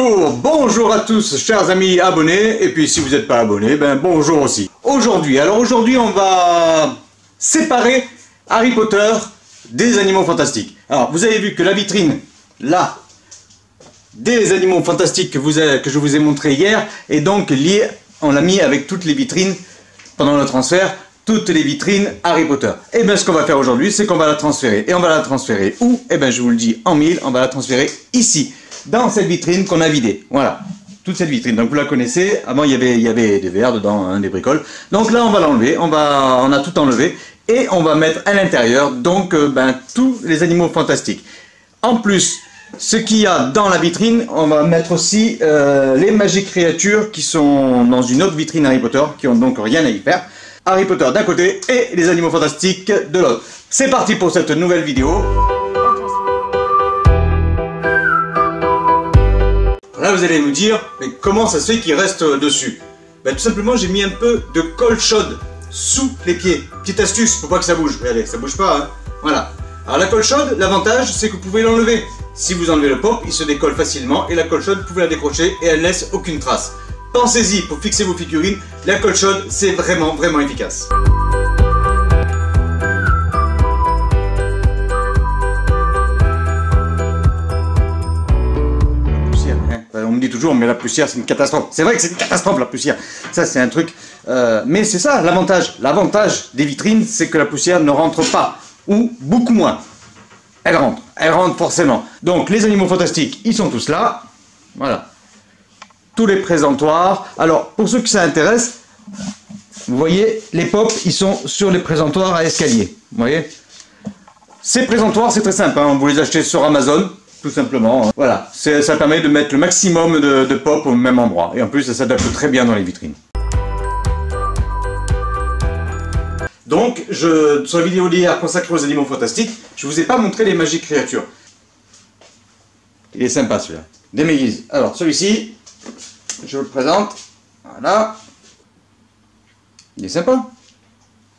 Bonjour à tous chers amis abonnés, et puis si vous n'êtes pas abonnés, ben bonjour aussi. Aujourd'hui on va séparer Harry Potter des animaux fantastiques. Alors vous avez vu que la vitrine, là, des animaux fantastiques que je vous ai montré hier, est donc liée, on l'a mis avec toutes les vitrines pendant le transfert, toutes les vitrines Harry Potter. Et bien ce qu'on va faire aujourd'hui, c'est qu'on va la transférer. Et on va la transférer où? Et bien je vous le dis en mille, on va la transférer ici, dans cette vitrine qu'on a vidée. Voilà, toute cette vitrine. Donc vous la connaissez, avant il y avait des verres dedans, hein, des bricoles. Donc là on va l'enlever, on a tout enlevé. Et on va mettre à l'intérieur donc tous les animaux fantastiques. En plus, ce qu'il y a dans la vitrine, on va mettre aussi les Magic Creatures qui sont dans une autre vitrine Harry Potter, qui ont donc rien à y faire. Harry Potter d'un côté et les animaux fantastiques de l'autre. C'est parti pour cette nouvelle vidéo. Là vous allez me dire, mais comment ça se fait qu'il reste dessus? Ben, tout simplement j'ai mis un peu de colle chaude sous les pieds. Petite astuce pour pas que ça bouge. Regardez, ça bouge pas, hein. Voilà. Alors la colle chaude, l'avantage c'est que vous pouvez l'enlever. Si vous enlevez le pop, il se décolle facilement et la colle chaude, vous pouvez la décrocher et elle laisse aucune trace. Pensez-y pour fixer vos figurines, la colle chaude c'est vraiment efficace. La poussière, hein. On me dit toujours mais la poussière c'est une catastrophe. C'est vrai que c'est une catastrophe la poussière. Ça c'est un truc. Mais c'est ça l'avantage. L'avantage des vitrines c'est que la poussière ne rentre pas. Ou beaucoup moins. Elle rentre forcément. Donc les animaux fantastiques, ils sont tous là. Voilà. Tous les présentoirs. Alors pour ceux que ça intéresse, vous voyez, les pops, ils sont sur les présentoirs à escalier. Vous voyez. Ces présentoirs, c'est très simple, hein. Vous les achetez sur Amazon, tout simplement. Voilà. Ça permet de mettre le maximum de pop au même endroit. Et en plus, ça s'adapte très bien dans les vitrines. Donc, sur la vidéo d'hier consacrée aux animaux fantastiques, je ne vous ai pas montré les Magic Creatures. Il est sympa celui-là. Des méguises. Alors, celui-ci, je vous le présente. Voilà. Il est sympa.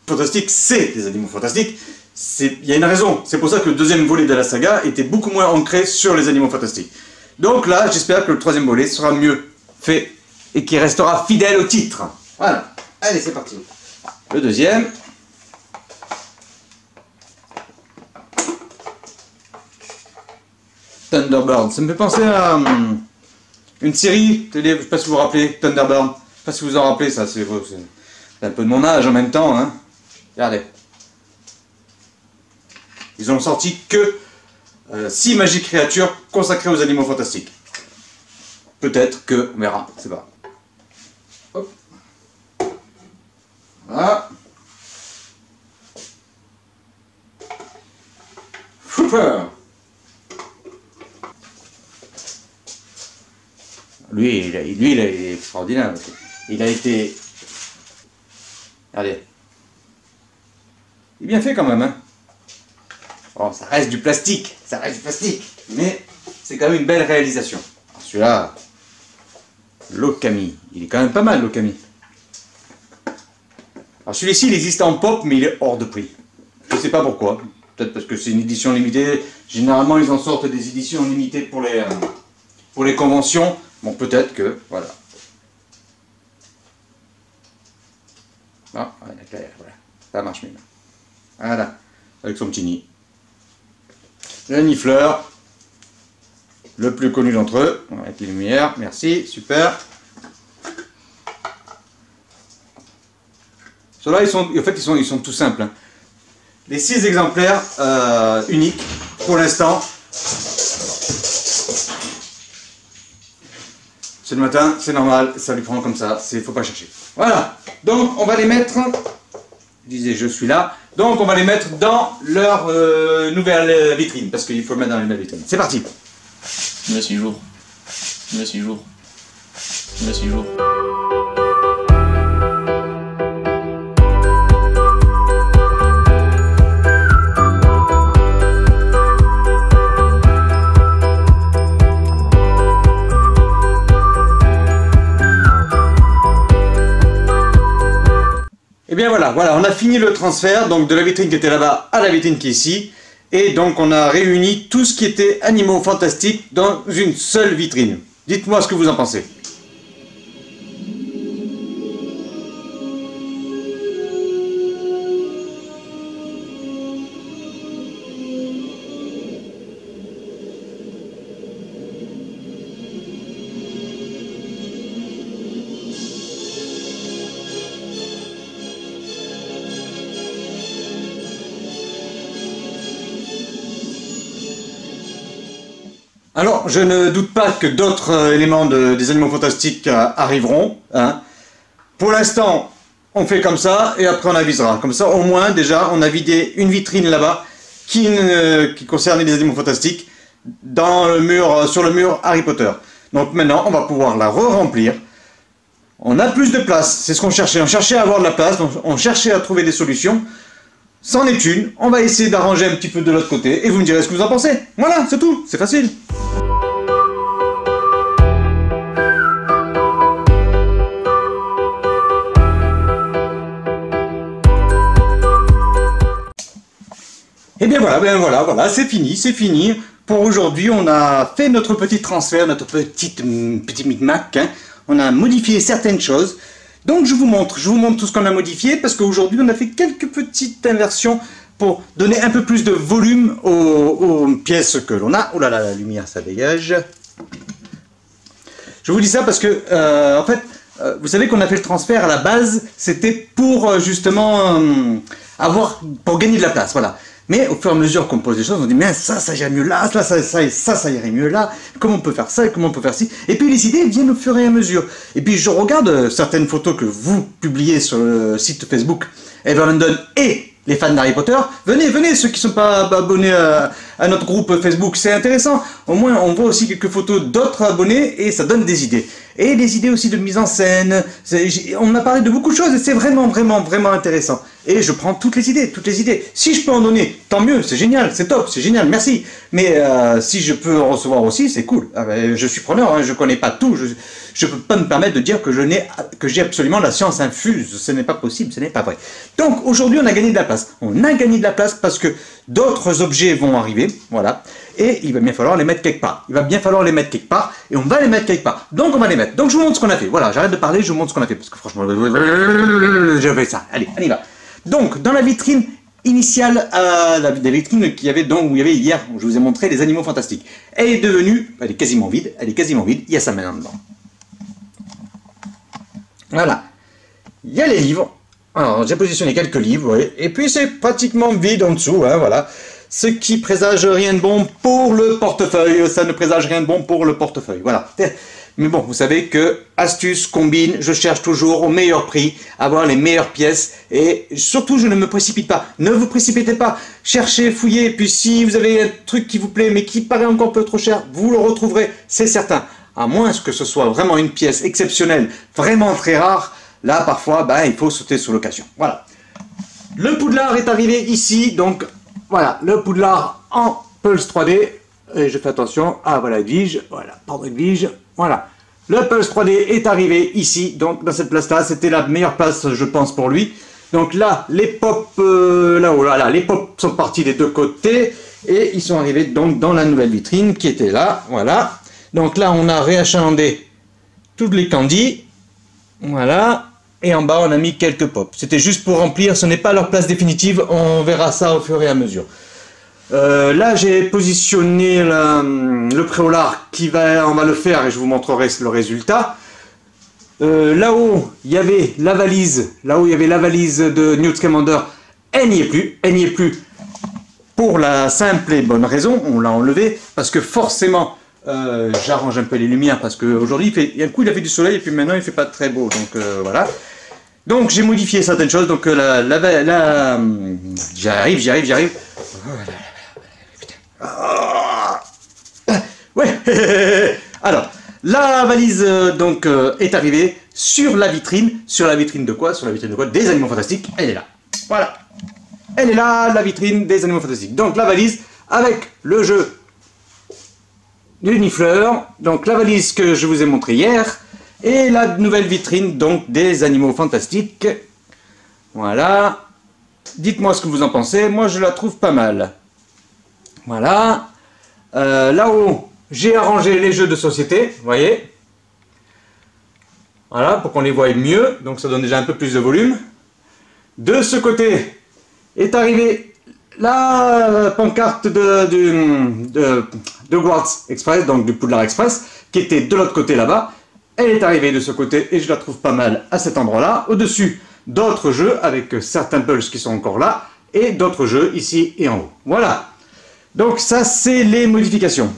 Fantastique, c'est des animaux fantastiques. Il y a une raison. C'est pour ça que le deuxième volet de la saga était beaucoup moins ancré sur les animaux fantastiques. Donc là, j'espère que le troisième volet sera mieux fait et qu'il restera fidèle au titre. Voilà. Allez, c'est parti. Le deuxième. Thunderbird, ça me fait penser à une série télé, je ne sais pas si vous vous rappelez, Thunderbird, je ne sais pas si vous en rappelez, ça c'est un peu de mon âge en même temps, hein. Regardez. Ils ont sorti que 6 Magic Creatures consacrées aux animaux fantastiques. Peut-être que, on verra, c'est pas. Hop. Voilà. Super. Lui, il est extraordinaire. Il a été... Regardez. Il est bien fait quand même, hein. Bon, ça reste du plastique. Mais c'est quand même une belle réalisation. Celui-là, l'Okami. Il est quand même pas mal, l'Okami. Alors celui-ci, il existe en pop, mais il est hors de prix. Je ne sais pas pourquoi. Peut-être parce que c'est une édition limitée. Généralement, ils en sortent des éditions limitées pour les conventions. Bon, peut-être que, voilà. Ah, voilà, ça marche mieux. Voilà, avec son petit nid. Le nifleur, le plus connu d'entre eux, avec les lumières, merci, super. Ceux-là, ils sont tout simples. Hein. Les 6 exemplaires uniques, pour l'instant. C'est le matin, c'est normal, ça lui prend comme ça, faut pas chercher. Voilà, donc on va les mettre, je disais je suis là, donc on va les mettre dans leur nouvelle vitrine, parce qu'il faut le mettre dans la nouvelle vitrine. C'est parti. Le séjour. Le séjour. Le séjour. Et bien voilà, on a fini le transfert donc de la vitrine qui était là-bas à la vitrine qui est ici. Et donc on a réuni tout ce qui était animaux fantastiques dans une seule vitrine. Dites-moi ce que vous en pensez. Alors, je ne doute pas que d'autres éléments des Animaux Fantastiques arriveront. Hein. Pour l'instant, on fait comme ça et après on avisera. Comme ça, au moins, déjà, on a vidé une vitrine là-bas qui concernait les Animaux Fantastiques dans le mur, sur le mur Harry Potter. Donc maintenant, on va pouvoir la re-remplir. On a plus de place, c'est ce qu'on cherchait. On cherchait à avoir de la place, on cherchait à trouver des solutions. C'en est une, on va essayer d'arranger un petit peu de l'autre côté et vous me direz ce que vous en pensez. Voilà, c'est tout, c'est facile. Et bien voilà, c'est fini. Pour aujourd'hui, on a fait notre petit transfert, notre petit micmac. Hein. On a modifié certaines choses. Donc je vous montre tout ce qu'on a modifié parce qu'aujourd'hui on a fait quelques petites inversions pour donner un peu plus de volume aux pièces que l'on a. Oh là là, la lumière ça dégage. Je vous dis ça parce que en fait, vous savez qu'on a fait le transfert à la base, c'était pour justement pour gagner de la place, voilà. Mais au fur et à mesure qu'on pose des choses, on dit mais ça irait mieux là, ça irait mieux là, comment on peut faire ça, comment on peut faire ci. Et puis les idées viennent au fur et à mesure. Et puis je regarde certaines photos que vous publiez sur le site Facebook Everlondon et les fans d'Harry Potter. Venez, ceux qui ne sont pas abonnés à notre groupe Facebook, c'est intéressant. Au moins on voit aussi quelques photos d'autres abonnés et ça donne des idées. Et des idées aussi de mise en scène. On a parlé de beaucoup de choses et c'est vraiment intéressant. Et je prends toutes les idées. Si je peux en donner, tant mieux, c'est génial, c'est top, c'est génial, merci. Mais si je peux en recevoir aussi, c'est cool. Je suis preneur, hein, je connais pas tout, je peux pas me permettre de dire que j'ai absolument la science infuse. Ce n'est pas possible, ce n'est pas vrai. Donc aujourd'hui, on a gagné de la place. On a gagné de la place parce que d'autres objets vont arriver, voilà. Et il va bien falloir les mettre quelque part. Et on va les mettre quelque part. Donc on va les mettre. Donc je vous montre ce qu'on a fait. Voilà, j'arrête de parler, je vous montre ce qu'on a fait. Parce que franchement, je fais ça. Allez, on y va. Donc, dans la vitrine initiale, la vitrine qu'il y avait où il y avait hier, où je vous ai montré les Animaux Fantastiques, elle est quasiment vide, il y a ça maintenant dedans. Voilà. Il y a les livres. Alors, j'ai positionné quelques livres, vous voyez, et puis c'est pratiquement vide en dessous, hein, voilà. Ce qui présage rien de bon pour le portefeuille, ça ne présage rien de bon pour le portefeuille, voilà. Mais bon, vous savez que, astuce, combine, je cherche toujours au meilleur prix, avoir les meilleures pièces, et surtout je ne me précipite pas. Ne vous précipitez pas, cherchez, fouillez, et puis si vous avez un truc qui vous plaît, mais qui paraît encore un peu trop cher, vous le retrouverez, c'est certain. À moins que ce soit vraiment une pièce exceptionnelle, vraiment très rare, là parfois, il faut sauter sur l'occasion. Voilà. Le Poudlard est arrivé ici, donc voilà, le Poudlard en Pulse 3D, et je fais attention, voilà, Edwige, voilà, pardon Edwige, voilà. Le Pulse 3D est arrivé ici, donc dans cette place-là, c'était la meilleure place, je pense, pour lui. Donc là, les pops, les pops sont partis des deux côtés, et ils sont arrivés donc dans la nouvelle vitrine qui était là, voilà. Donc là, on a réachalandé toutes les candies, voilà. Et en bas, on a mis quelques pops. C'était juste pour remplir, ce n'est pas leur place définitive, on verra ça au fur et à mesure. Là, j'ai positionné le préolard on va le faire et je vous montrerai le résultat. Là-haut, il y avait la valise, de Newt Scamander. Elle n'y est plus. Pour la simple et bonne raison, on l'a enlevée parce que forcément, j'arrange un peu les lumières parce qu'aujourd'hui, il a fait du soleil et puis maintenant il fait pas très beau. Donc voilà. Donc j'ai modifié certaines choses. Donc j'arrive. Ouais. Alors, la valise donc est arrivée sur la vitrine. Sur la vitrine de quoi? Sur la vitrine de quoi? Des Animaux Fantastiques. Elle est là. Voilà. Elle est là, la vitrine des Animaux Fantastiques. Donc la valise avec le jeu du Nifleur. Donc la valise que je vous ai montré hier. Et la nouvelle vitrine donc des Animaux Fantastiques. Voilà. Dites-moi ce que vous en pensez. Moi je la trouve pas mal. Voilà. Là-haut, j'ai arrangé les jeux de société, vous voyez. Voilà, pour qu'on les voie mieux, donc ça donne déjà un peu plus de volume. De ce côté est arrivée la pancarte de Hogwarts Express, donc du Poudlard Express, qui était de l'autre côté là-bas. Elle est arrivée de ce côté et je la trouve pas mal à cet endroit-là. Au-dessus, d'autres jeux avec certains pulses qui sont encore là et d'autres jeux ici et en haut. Voilà. Donc ça, c'est les modifications.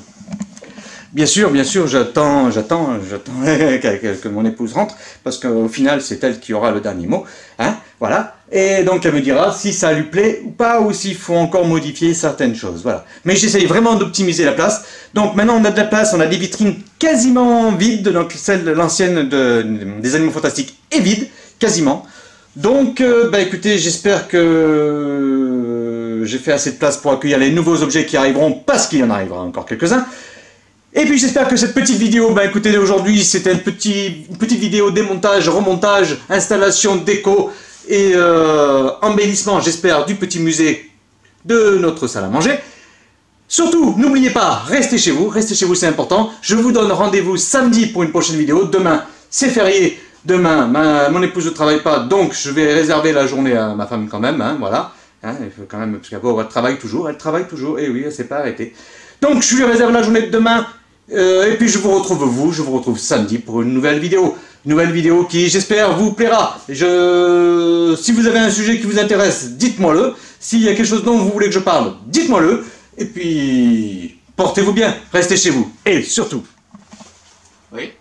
Bien sûr, j'attends que mon épouse rentre, parce qu'au final, c'est elle qui aura le dernier mot. Hein, voilà. Et donc, elle me dira si ça lui plaît ou pas, ou s'il faut encore modifier certaines choses. Voilà. Mais j'essaye vraiment d'optimiser la place. Donc, maintenant, on a de la place, on a des vitrines quasiment vides. Donc, celle de l'ancienne des Animaux Fantastiques est vide, quasiment. Donc, écoutez, j'espère que j'ai fait assez de place pour accueillir les nouveaux objets qui arriveront, parce qu'il y en arrivera encore quelques-uns. Et puis j'espère que cette petite vidéo, écoutez, aujourd'hui c'était une petite vidéo démontage, remontage, installation, déco et embellissement, j'espère, du petit musée de notre salle à manger. Surtout, n'oubliez pas, restez chez vous c'est important. Je vous donne rendez-vous samedi pour une prochaine vidéo. Demain, c'est férié, demain, mon épouse ne travaille pas, donc je vais réserver la journée à ma femme quand même, hein, voilà. Hein, il faut quand même, parce qu'elle travaille toujours, et oui, elle ne s'est pas arrêtée. Donc je lui réserve la journée de demain. Et puis je vous retrouve samedi pour une nouvelle vidéo. Une nouvelle vidéo qui, j'espère, vous plaira. Si vous avez un sujet qui vous intéresse, dites-moi-le. S'il y a quelque chose dont vous voulez que je parle, dites-moi-le. Et puis, portez-vous bien, restez chez vous. Et surtout... Oui.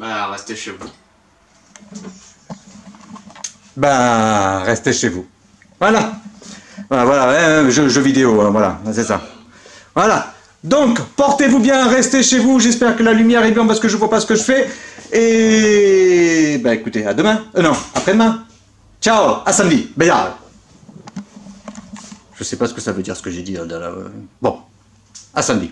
Restez chez vous. Restez chez vous. Voilà. Voilà, jeu vidéo, voilà, c'est ça. Voilà. Donc, portez-vous bien, restez chez vous, j'espère que la lumière est bien parce que je vois pas ce que je fais. Et... écoutez, à demain. Non, après-demain. Ciao, à samedi. Béard. Je sais pas ce que ça veut dire ce que j'ai dit. Bon, à samedi.